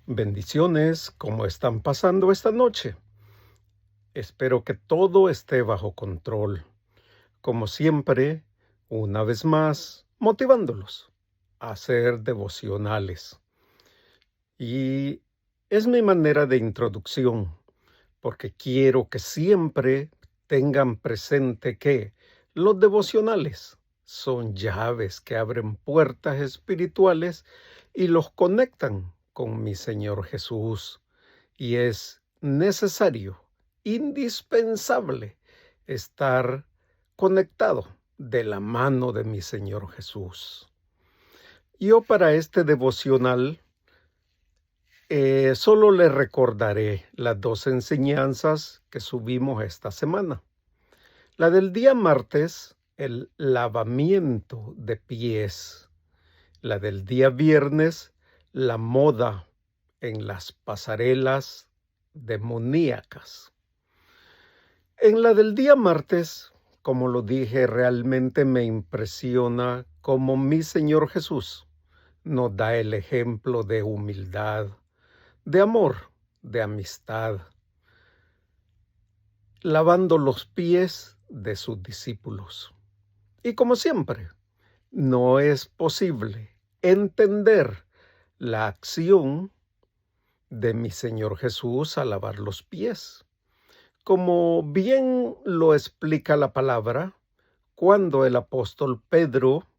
Bendiciones, ¿cómo están pasando esta noche? Espero que todo esté bajo control. Como siempre, una vez más, motivándolos a ser devocionales. Y es mi manera de introducción, porque quiero que siempre tengan presente que los devocionales son llaves que abren puertas espirituales y los conectan con mi Señor Jesús. Y es necesario, indispensable, estar conectado de la mano de mi Señor Jesús. Yo para este devocional solo le recordaré las dos enseñanzas que subimos esta semana. La del día martes, el lavamiento de pies. La del día viernes, la moda en las pasarelas demoníacas. En la del día martes, como lo dije, realmente me impresiona cómo mi Señor Jesús nos da el ejemplo de humildad, de amor, de amistad, lavando los pies de sus discípulos. Y como siempre, no es posible entender la acción de mi Señor Jesús al lavar los pies. Como bien lo explica la palabra, cuando el apóstol Pedro,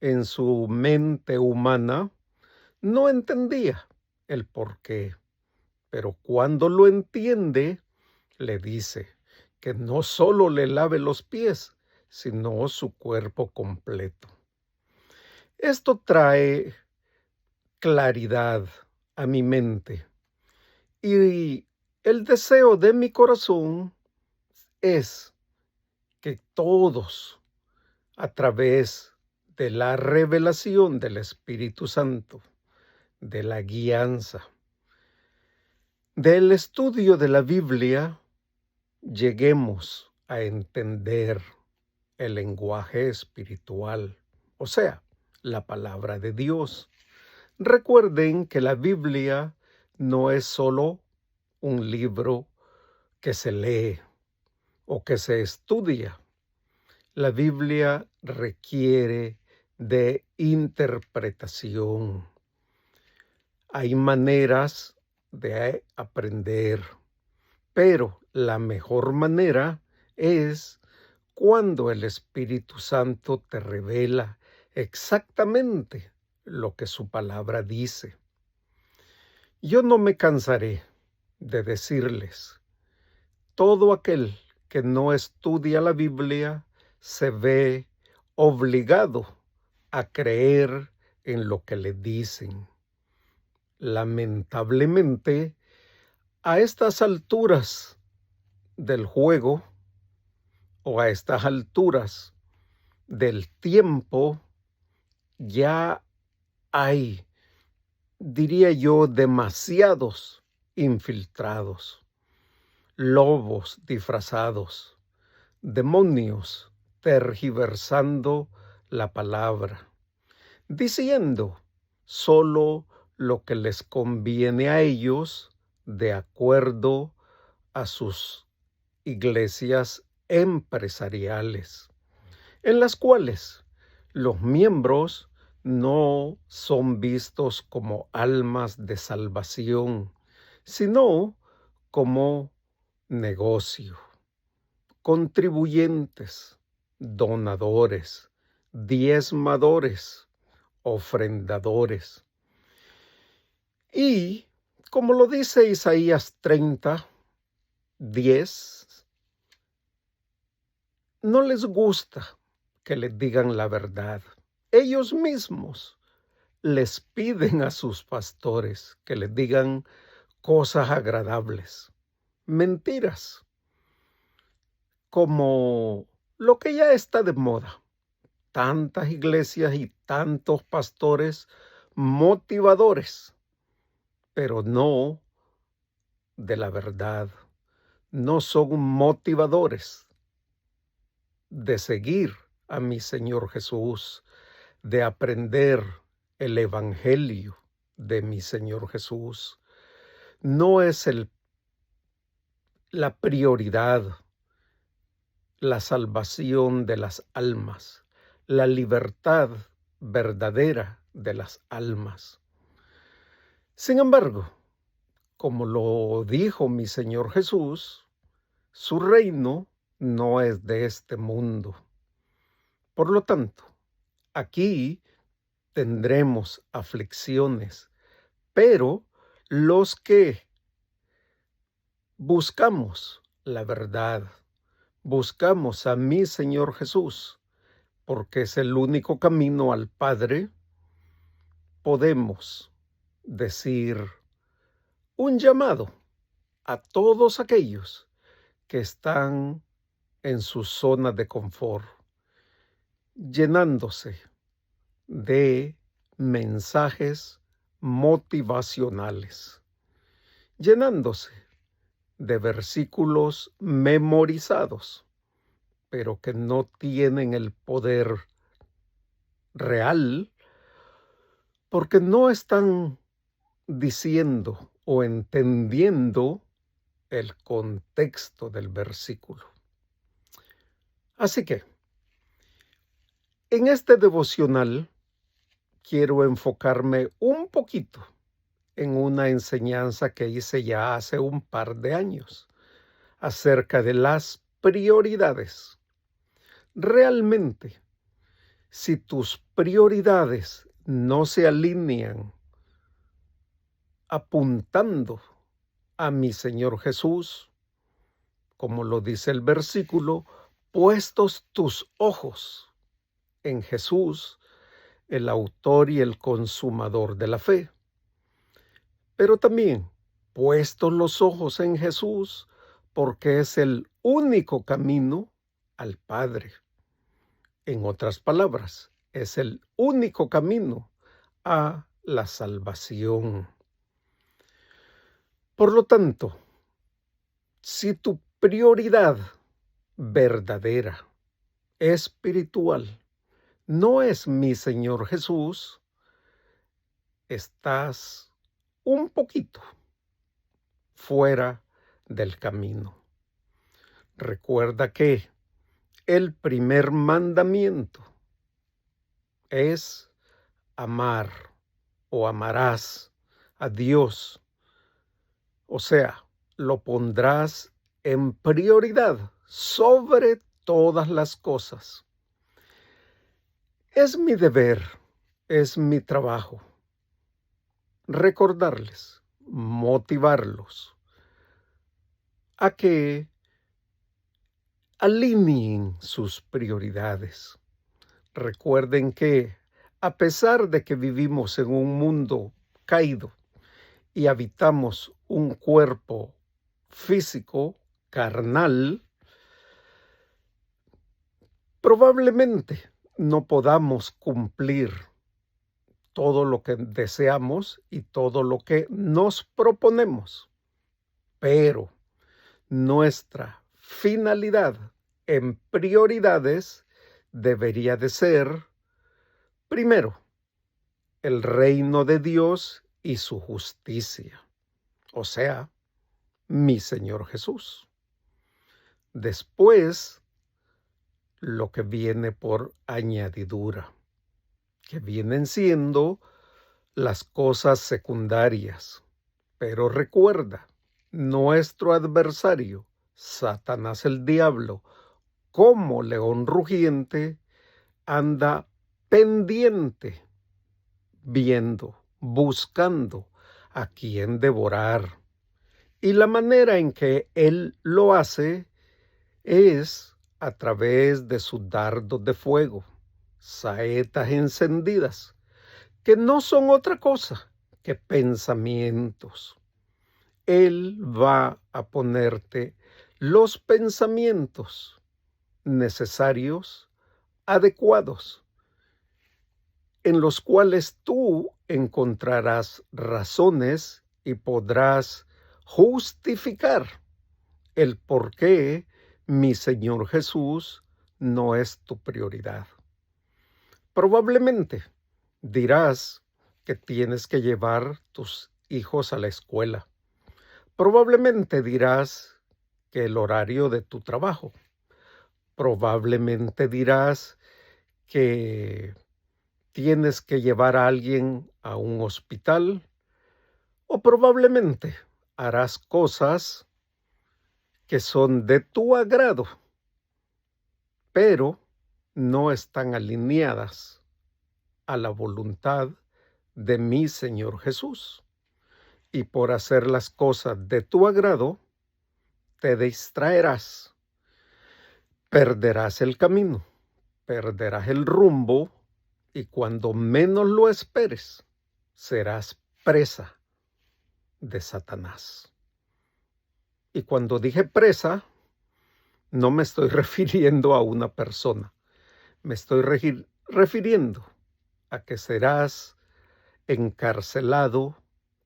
en su mente humana, no entendía el porqué, pero cuando lo entiende, le dice que no solo le lave los pies, sino su cuerpo completo. Esto trae claridad a mi mente y el deseo de mi corazón es que todos, a través de la revelación del Espíritu Santo, de la guianza, del estudio de la Biblia, lleguemos a entender el lenguaje espiritual, o sea, la palabra de Dios. Recuerden que la Biblia no es solo un libro que se lee o que se estudia. La Biblia requiere de interpretación. Hay maneras de aprender, pero la mejor manera es cuando el Espíritu Santo te revela exactamente lo que su palabra dice. Yo no me cansaré de decirles, todo aquel que no estudia la Biblia se ve obligado a creer en lo que le dicen. Lamentablemente, a estas alturas del juego o a estas alturas del tiempo, ya hay, diría yo, demasiados infiltrados, lobos disfrazados, demonios tergiversando la palabra, diciendo solo lo que les conviene a ellos de acuerdo a sus iglesias empresariales, en las cuales los miembros no son vistos como almas de salvación, sino como negocio, contribuyentes, donadores, diezmadores, ofrendadores. Y como lo dice Isaías 30:10, no les gusta que les digan la verdad. Ellos mismos les piden a sus pastores que les digan cosas agradables, mentiras, como lo que ya está de moda. Tantas iglesias y tantos pastores motivadores, pero no de la verdad. No son motivadores de seguir a mi Señor Jesús, de aprender el Evangelio de mi Señor Jesús. no es la prioridad, la salvación de las almas, la libertad verdadera de las almas. Sin embargo, como lo dijo mi Señor Jesús, su reino no es de este mundo. Por lo tanto, aquí tendremos aflicciones, pero los que buscamos la verdad, buscamos a mi Señor Jesús, porque es el único camino al Padre, podemos decir un llamado a todos aquellos que están en su zona de confort, llenándose de mensajes motivacionales, llenándose de versículos memorizados, pero que no tienen el poder real, porque no están diciendo o entendiendo el contexto del versículo. Así que, en este devocional, quiero enfocarme un poquito en una enseñanza que hice ya hace un par de años acerca de las prioridades. Realmente, si tus prioridades no se alinean apuntando a mi Señor Jesús, como lo dice el versículo, puestos tus ojos en Jesús, el autor y el consumador de la fe. Pero también puestos los ojos en Jesús, porque es el único camino al Padre. En otras palabras, es el único camino a la salvación. Por lo tanto, si tu prioridad verdadera, espiritual, no es mi Señor Jesús, estás un poquito fuera del camino. Recuerda que el primer mandamiento es amar o amarás a Dios. O sea, lo pondrás en prioridad sobre todas las cosas. Es mi deber, es mi trabajo recordarles, motivarlos a que alineen sus prioridades. Recuerden que, a pesar de que vivimos en un mundo caído y habitamos un cuerpo físico, carnal, probablemente no podamos cumplir todo lo que deseamos y todo lo que nos proponemos, pero nuestra finalidad en prioridades debería de ser, primero, el reino de Dios y su justicia, o sea, mi Señor Jesús. Después, lo que viene por añadidura, que vienen siendo las cosas secundarias. Pero recuerda, nuestro adversario, Satanás el diablo, como león rugiente, anda pendiente, viendo, buscando a quien devorar. Y la manera en que él lo hace es a través de sus dardos de fuego, saetas encendidas, que no son otra cosa que pensamientos. Él va a ponerte los pensamientos necesarios, adecuados, en los cuales tú encontrarás razones y podrás justificar el por qué mi Señor Jesús no es tu prioridad. Probablemente dirás que tienes que llevar tus hijos a la escuela, Probablemente dirás que el horario de tu trabajo. Probablemente dirás que tienes que llevar a alguien a un hospital, o probablemente harás cosas que son de tu agrado, pero no están alineadas a la voluntad de mi Señor Jesús. Y por hacer las cosas de tu agrado, te distraerás, perderás el camino, perderás el rumbo, y cuando menos lo esperes, serás presa de Satanás. Y cuando dije presa, no me estoy refiriendo a una persona, me estoy refiriendo a que serás encarcelado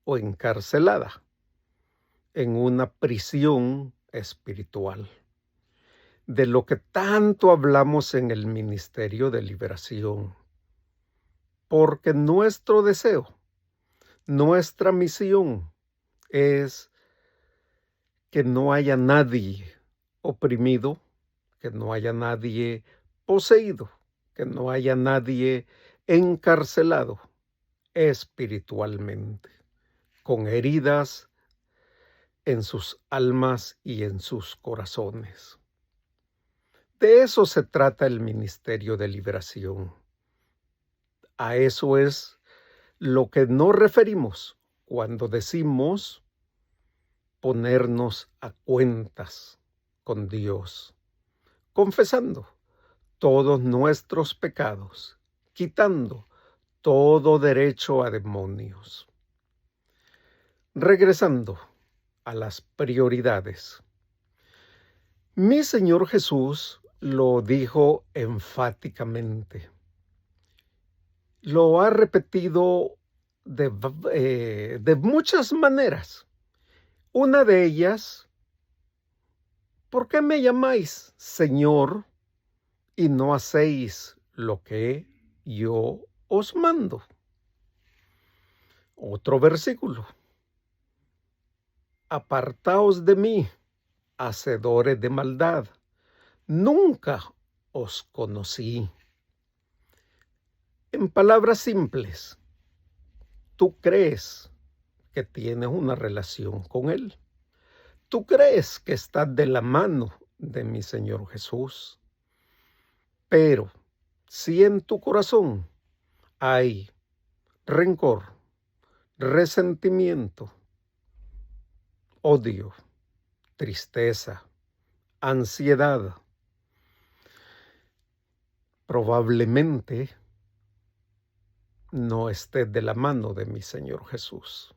o encarcelada en una prisión espiritual, de lo que tanto hablamos en el Ministerio de Liberación. Porque nuestro deseo, nuestra misión es que no haya nadie oprimido, que no haya nadie poseído, que no haya nadie encarcelado espiritualmente, con heridas en sus almas y en sus corazones. De eso se trata el Ministerio de Liberación. A eso es lo que nos referimos cuando decimos ponernos a cuentas con Dios, confesando todos nuestros pecados, quitando todo derecho a demonios. Regresando a las prioridades. Mi Señor Jesús lo dijo enfáticamente. Lo ha repetido de muchas maneras. Una de ellas, ¿por qué me llamáis Señor y no hacéis lo que yo os mando? Otro versículo. Apartaos de mí, hacedores de maldad. Nunca os conocí. En palabras simples, tú crees que tienes una relación con Él. Tú crees que estás de la mano de mi Señor Jesús. Pero si en tu corazón hay rencor, resentimiento, odio, tristeza, ansiedad, probablemente no estés de la mano de mi Señor Jesús.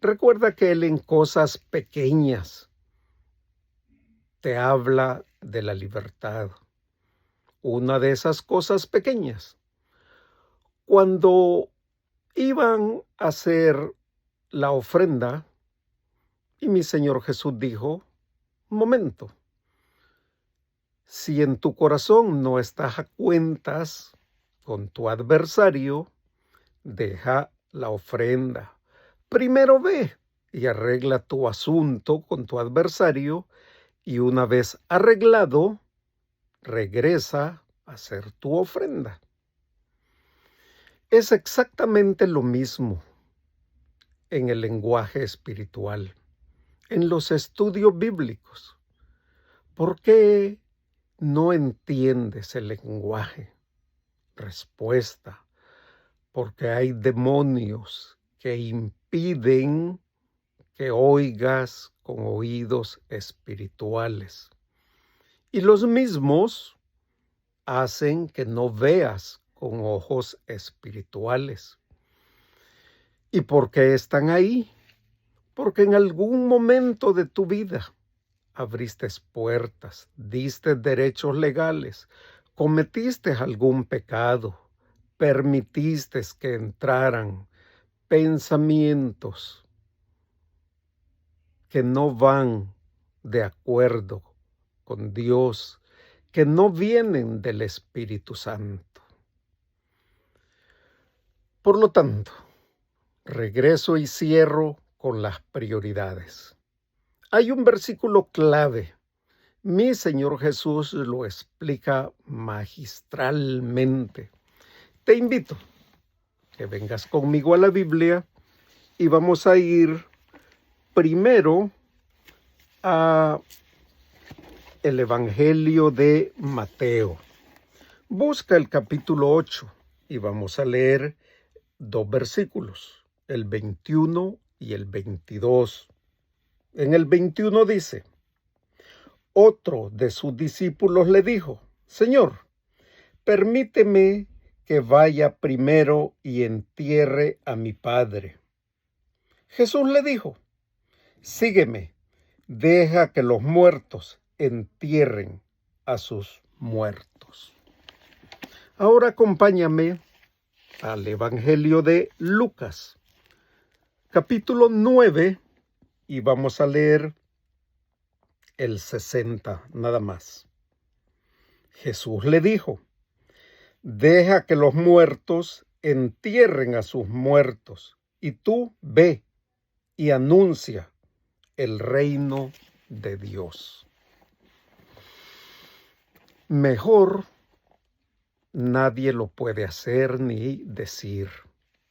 Recuerda que Él en cosas pequeñas te habla de la libertad. Una de esas cosas pequeñas, cuando iban a hacer la ofrenda, y mi Señor Jesús dijo, momento, si en tu corazón no estás a cuentas con tu adversario, deja la ofrenda. Primero ve y arregla tu asunto con tu adversario, y una vez arreglado, regresa a hacer tu ofrenda. Es exactamente lo mismo en el lenguaje espiritual, en los estudios bíblicos. ¿Por qué no entiendes el lenguaje? Respuesta: porque hay demonios que impiden que oigas con oídos espirituales. Y los mismos hacen que no veas con ojos espirituales. ¿Y por qué están ahí? Porque en algún momento de tu vida abriste puertas, diste derechos legales, cometiste algún pecado, permitiste que entraran pensamientos que no van de acuerdo con Dios, que no vienen del Espíritu Santo. Por lo tanto, regreso y cierro con las prioridades. Hay un versículo clave. Mi Señor Jesús lo explica magistralmente. Te invito a que vengas conmigo a la Biblia y vamos a ir primero a el Evangelio de Mateo. Busca el capítulo 8 y vamos a leer 2 versículos, el 21 y el 22. En el 21 dice: otro de sus discípulos le dijo: Señor, permíteme que vaya primero y entierre a mi padre. Jesús le dijo: sígueme, deja que los muertos entierren a sus muertos. Ahora acompáñame al Evangelio de Lucas, capítulo 9, y vamos a leer el 60 nada más. Jesús le dijo: deja que los muertos entierren a sus muertos, y tú ve y anuncia el reino de Dios. Mejor nadie lo puede hacer ni decir.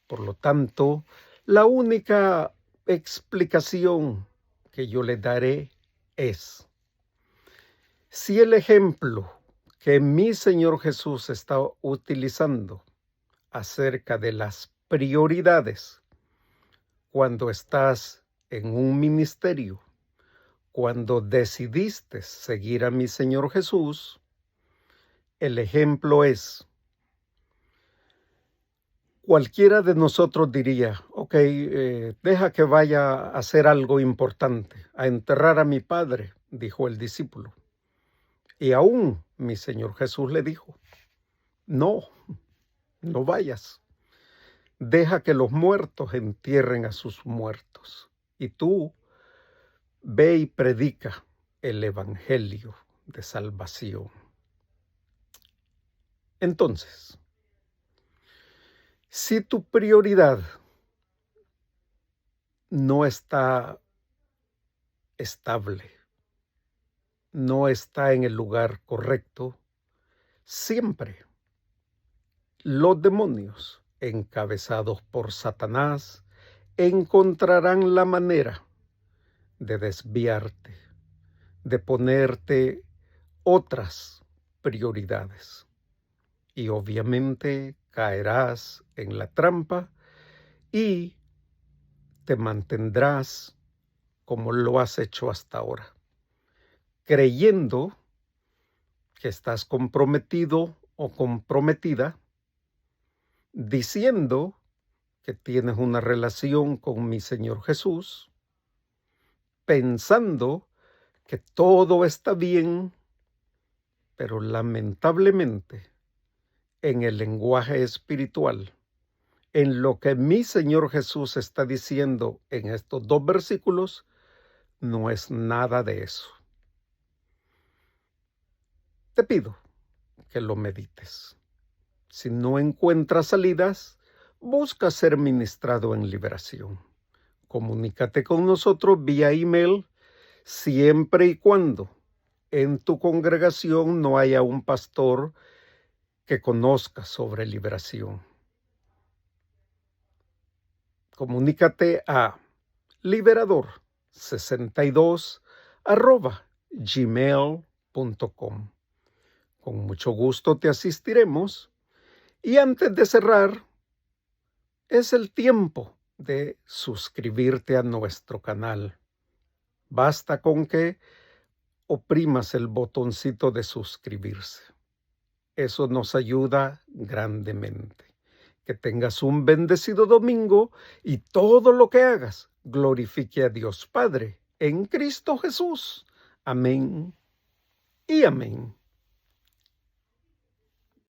Por lo tanto, la única explicación que yo le daré es: si el ejemplo que mi Señor Jesús está utilizando acerca de las prioridades cuando estás en un ministerio, cuando decidiste seguir a mi Señor Jesús, el ejemplo es: cualquiera de nosotros diría, ok, deja que vaya a hacer algo importante, a enterrar a mi padre, dijo el discípulo. Y aún mi Señor Jesús le dijo: no vayas. Deja que los muertos entierren a sus muertos. Y tú ve y predica el evangelio de salvación. Entonces, si tu prioridad no está estable, no está en el lugar correcto, siempre los demonios, encabezados por Satanás, encontrarán la manera de desviarte, de ponerte otras prioridades. Y obviamente caerás en la trampa y te mantendrás como lo has hecho hasta ahora, creyendo que estás comprometido o comprometida, diciendo que tienes una relación con mi Señor Jesús, pensando que todo está bien, pero lamentablemente en el lenguaje espiritual, en lo que mi Señor Jesús está diciendo en estos 2 versículos, no es nada de eso. Te pido que lo medites. Si no encuentras salidas, busca ser ministrado en liberación. Comunícate con nosotros vía email, siempre y cuando en tu congregación no haya un pastor que conozca sobre liberación. Comunícate a liberador62@gmail.com. Con mucho gusto te asistiremos. Y antes de cerrar, es el tiempo de suscribirte a nuestro canal. Basta con que oprimas el botoncito de suscribirse. Eso nos ayuda grandemente. Que tengas un bendecido domingo y todo lo que hagas glorifique a Dios Padre en Cristo Jesús. Amén y amén.